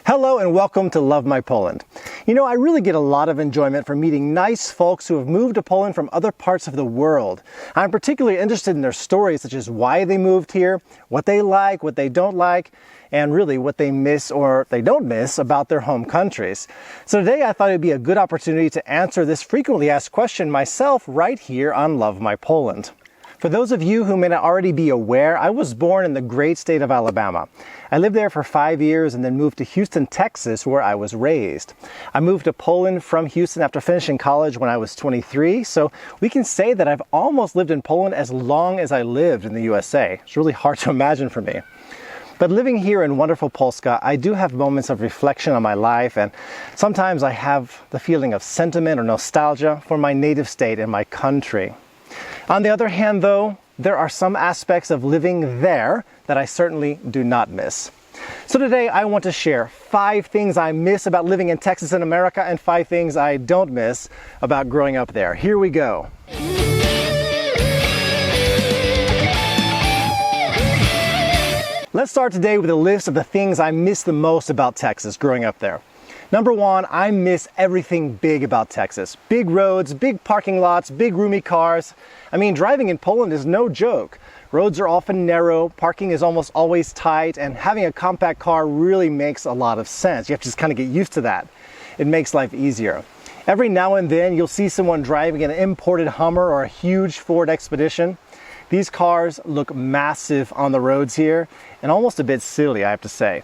Hello and welcome to Love My Poland. You know, I really get a lot of enjoyment from meeting nice folks who have moved to Poland from other parts of the world. I'm particularly interested in their stories, such as why they moved here, what they like, what they don't like, and really what they miss or they don't miss about their home countries. So today I thought it'd be a good opportunity to answer this frequently asked question myself right here on Love My Poland. For those of you who may not already be aware, I was born in the great state of Alabama. I lived there for 5 years and then moved to Houston, Texas, where I was raised. I moved to Poland from Houston after finishing college when I was 23, so we can say that I've almost lived in Poland as long as I lived in the USA. It's really hard to imagine for me. But living here in wonderful Polska, I do have moments of reflection on my life, and sometimes I have the feeling of sentiment or nostalgia for my native state and my country. On the other hand, though, there are some aspects of living there that I certainly do not miss. So today I want to share 5 things I miss about living in Texas and America and 5 things I don't miss about growing up there. Here we go. Let's start today with a list of the things I miss the most about Texas growing up there. Number 1, I miss everything big about Texas. Big roads, big parking lots, big roomy cars. I mean, driving in Poland is no joke. Roads are often narrow, parking is almost always tight, and having a compact car really makes a lot of sense. You have to just kind of get used to that. It makes life easier. Every now and then you'll see someone driving an imported Hummer or a huge Ford Expedition. These cars look massive on the roads here and almost a bit silly, I have to say.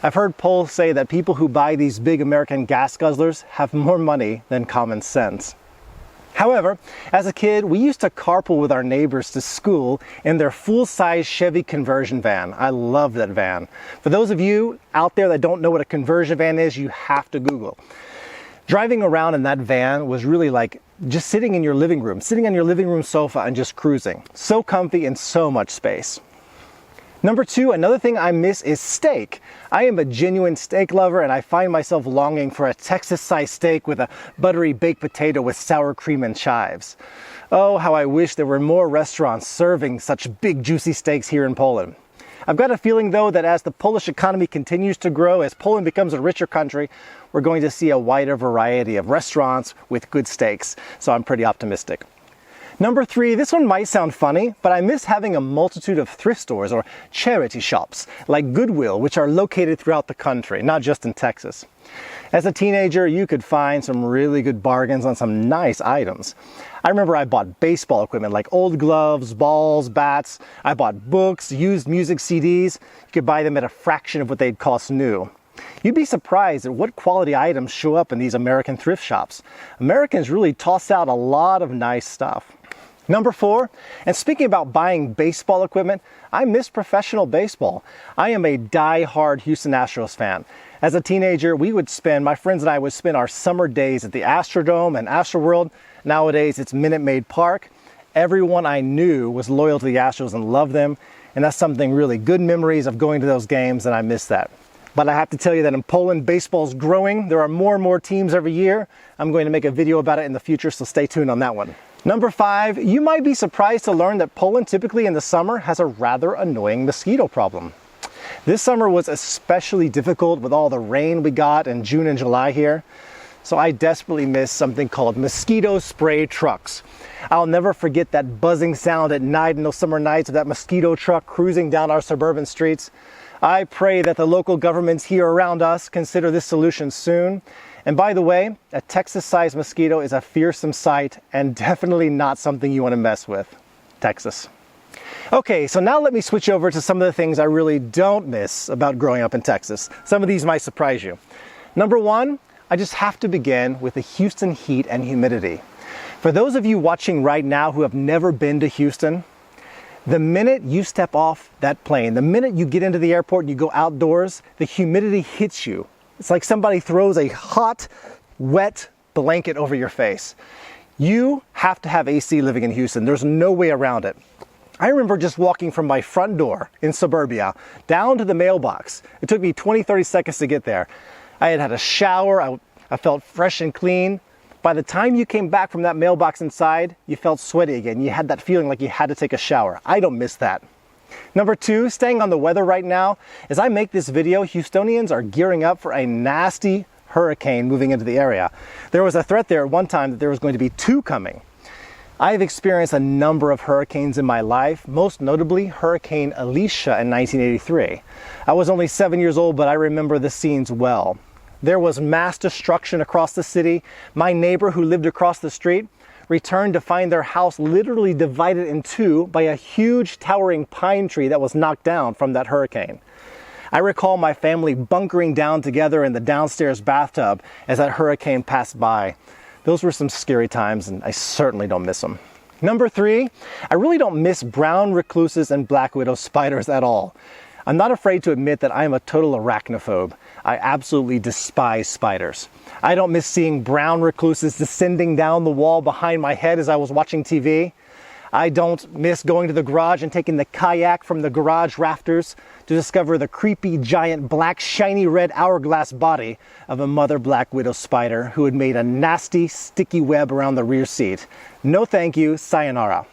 I've heard Poles say that people who buy these big American gas guzzlers have more money than common sense. However, as a kid, we used to carpool with our neighbors to school in their full-size Chevy conversion van. I love that van. For those of you out there that don't know what a conversion van is, you have to Google. Driving around in that van was really like just sitting in your living room, sitting on your living room sofa and just cruising. So comfy and so much space. Number 2, another thing I miss is steak. I am a genuine steak lover and I find myself longing for a Texas-sized steak with a buttery baked potato with sour cream and chives. Oh, how I wish there were more restaurants serving such big juicy steaks here in Poland. I've got a feeling though that as the Polish economy continues to grow, as Poland becomes a richer country, we're going to see a wider variety of restaurants with good steaks. So I'm pretty optimistic. Number 3, this one might sound funny, but I miss having a multitude of thrift stores or charity shops like Goodwill, which are located throughout the country, not just in Texas. As a teenager, you could find some really good bargains on some nice items. I remember I bought baseball equipment like old gloves, balls, bats. I bought books, used music CDs. You could buy them at a fraction of what they'd cost new. You'd be surprised at what quality items show up in these American thrift shops. Americans really toss out a lot of nice stuff. Number 4, and speaking about buying baseball equipment, I miss professional baseball. I am a die-hard Houston Astros fan. As a teenager, my friends and I would spend our summer days at the Astrodome and Astroworld. Nowadays, it's Minute Maid Park. Everyone I knew was loyal to the Astros and loved them, and that's something really good memories of going to those games, and I miss that. But I have to tell you that in Poland, baseball's growing. There are more and more teams every year. I'm going to make a video about it in the future, so stay tuned on that one. Number 5, you might be surprised to learn that Poland typically in the summer has a rather annoying mosquito problem. This summer was especially difficult with all the rain we got in June and July here. So I desperately miss something called mosquito spray trucks. I'll never forget that buzzing sound at night in those summer nights of that mosquito truck cruising down our suburban streets. I pray that the local governments here around us consider this solution soon. And by the way, a Texas-sized mosquito is a fearsome sight and definitely not something you want to mess with. Texas. Okay, so now let me switch over to some of the things I really don't miss about growing up in Texas. Some of these might surprise you. Number 1, I just have to begin with the Houston heat and humidity. For those of you watching right now who have never been to Houston, the minute you step off that plane, the minute you get into the airport and you go outdoors, the humidity hits you. It's like somebody throws a hot, wet blanket over your face. You have to have AC living in Houston. There's no way around it. I remember just walking from my front door in suburbia down to the mailbox. It took me 20-30 seconds to get there. I had had a shower. I felt fresh and clean. By the time you came back from that mailbox inside, you felt sweaty again. You had that feeling like you had to take a shower. I don't miss that. Number 2, staying on the weather right now, as I make this video, Houstonians are gearing up for a nasty hurricane moving into the area. There was a threat there at one time that there was going to be 2 coming. I have experienced a number of hurricanes in my life, most notably Hurricane Alicia in 1983. I was only 7 years old, but I remember the scenes well. There was mass destruction across the city. My neighbor who lived across the street returned to find their house literally divided in 2 by a huge towering pine tree that was knocked down from that hurricane. I recall my family bunkering down together in the downstairs bathtub as that hurricane passed by. Those were some scary times, and I certainly don't miss them. Number 3, I really don't miss brown recluses and black widow spiders at all. I'm not afraid to admit that I am a total arachnophobe. I absolutely despise spiders. I don't miss seeing brown recluses descending down the wall behind my head as I was watching TV. I don't miss going to the garage and taking the kayak from the garage rafters to discover the creepy, giant, black, shiny red hourglass body of a mother black widow spider who had made a nasty, sticky web around the rear seat. No thank you, sayonara.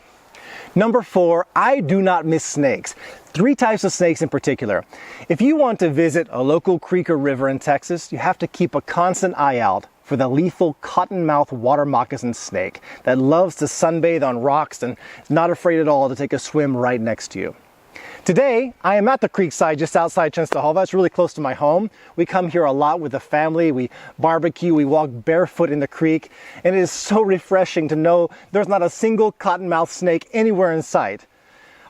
Number 4, I do not miss snakes. 3 types of snakes in particular. If you want to visit a local creek or river in Texas, you have to keep a constant eye out for the lethal cottonmouth water moccasin snake that loves to sunbathe on rocks and is not afraid at all to take a swim right next to you. Today, I am at the creekside just outside Chenstohova. It's really close to my home. We come here a lot with the family. We barbecue, we walk barefoot in the creek, and it is so refreshing to know there's not a single cottonmouth snake anywhere in sight.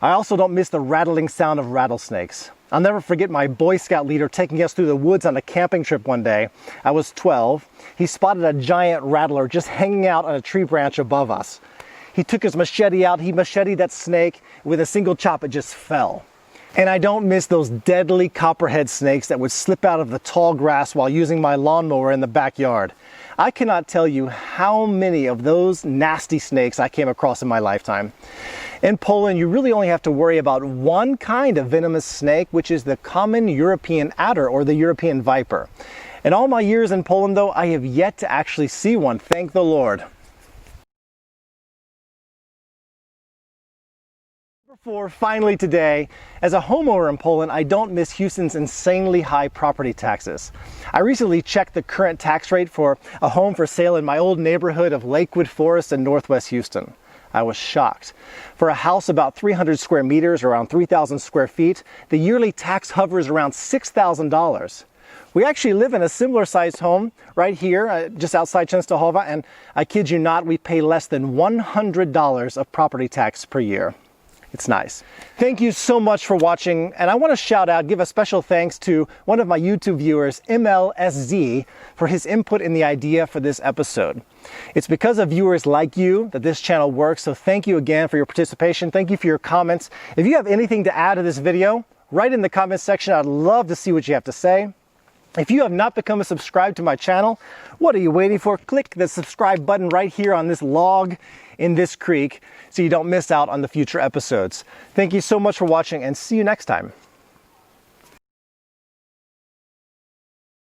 I also don't miss the rattling sound of rattlesnakes. I'll never forget my Boy Scout leader taking us through the woods on a camping trip one day. I was 12. He spotted a giant rattler just hanging out on a tree branch above us. He took his machete out, he macheted that snake. With a single chop, it just fell. And I don't miss those deadly copperhead snakes that would slip out of the tall grass while using my lawnmower in the backyard. I cannot tell you how many of those nasty snakes I came across in my lifetime. In Poland, you really only have to worry about one kind of venomous snake, which is the common European adder or the European viper. In all my years in Poland, though, I have yet to actually see one, thank the Lord. Number 4, finally today, as a homeowner in Poland, I don't miss Houston's insanely high property taxes. I recently checked the current tax rate for a home for sale in my old neighborhood of Lakewood Forest in Northwest Houston. I was shocked. For a house about 300 square meters, around 3,000 square feet, the yearly tax hovers around $6,000. We actually live in a similar sized home right here, just outside Chenstohova, and I kid you not, we pay less than $100 of property tax per year. It's nice. Thank you so much for watching, and I want to give a special thanks to one of my YouTube viewers, MLSZ, for his input in the idea for this episode. It's because of viewers like you that this channel works, so thank you again for your participation. Thank you for your comments. If you have anything to add to this video, write in the comments section. I'd love to see what you have to say. If you have not become a subscriber to my channel, what are you waiting for? Click the subscribe button right here on this log in this creek so you don't miss out on the future episodes. Thank you so much for watching, and see you next time.